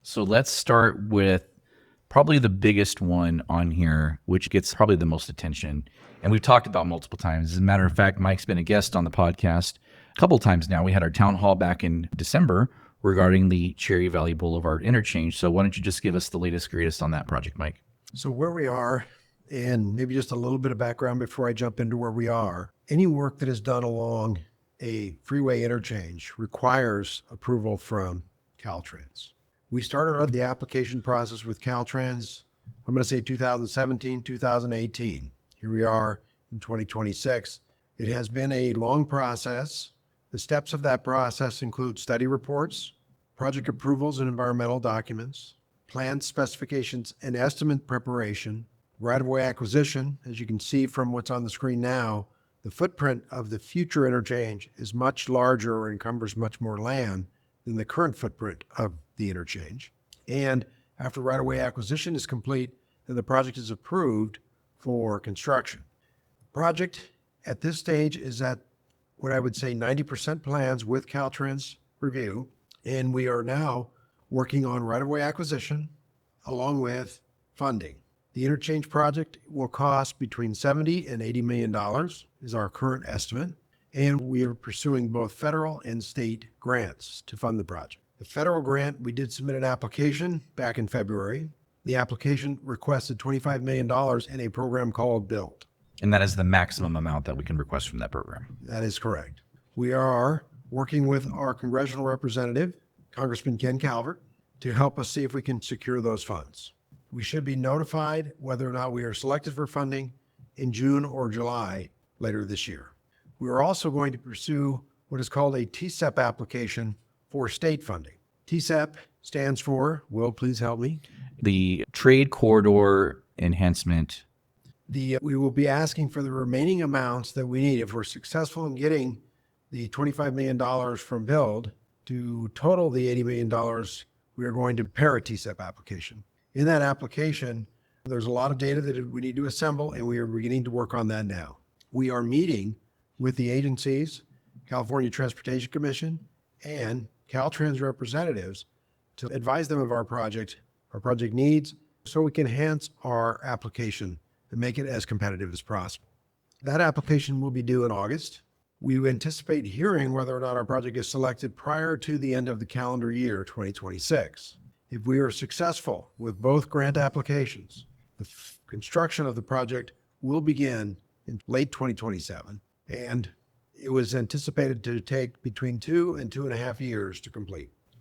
So let's start with probably the biggest one on here, which gets probably the most attention. And we've talked about multiple times. As a matter of fact, Mike's been a guest on the podcast a couple of times now. We had our town hall back in December regarding the Cherry Valley Boulevard interchange. So why don't you just give us the latest, greatest on that project, Mike? So where we are, and maybe just a little bit of background before I jump into where we are, any work that is done along a freeway interchange requires approval from Caltrans. We started the application process with Caltrans, I'm going to say 2017, 2018. Here we are in 2026. It has been a long process. The steps of that process include study reports, project approvals and environmental documents, plan specifications and estimate preparation, right-of-way acquisition. As you can see from what's on the screen now, the footprint of the future interchange is much larger or encumbers much more land than the current footprint of the interchange. And after right-of-way acquisition is complete, then the project is approved for construction. Project at this stage is at what I would say 90% plans with Caltrans review, and we are now working on right-of-way acquisition along with funding. The interchange project will cost between $70 and $80 million is our current estimate, and we are pursuing both federal and state grants to fund the project. The federal grant, we did submit an application back in February. The application requested $25 million in a program called Blvd. And that is the maximum amount that we can request from that program. That is correct. We are working with our congressional representative, Congressman Ken Calvert, to help us see if we can secure those funds. We should be notified whether or not we are selected for funding in June or July later this year. We are also going to pursue what is called a TSEP application for state funding. TSEP stands for, Will, please help me. The Trade Corridor Enhancement. We will be asking for the remaining amounts that we need. If we're successful in getting the $25 million from Blvd to total the $80 million, we are going to prepare a TSEP application. In that application, there's a lot of data that we need to assemble, and we are beginning to work on that now. We are meeting with the agencies, California Transportation Commission, and Caltrans representatives to advise them of our project needs, so we can enhance our application and make it as competitive as possible. That application will be due in August. We anticipate hearing whether or not our project is selected prior to the end of the calendar year 2026. If we are successful with both grant applications, the construction of the project will begin in late 2027, and it was anticipated to take between 2 and 2.5 years to complete.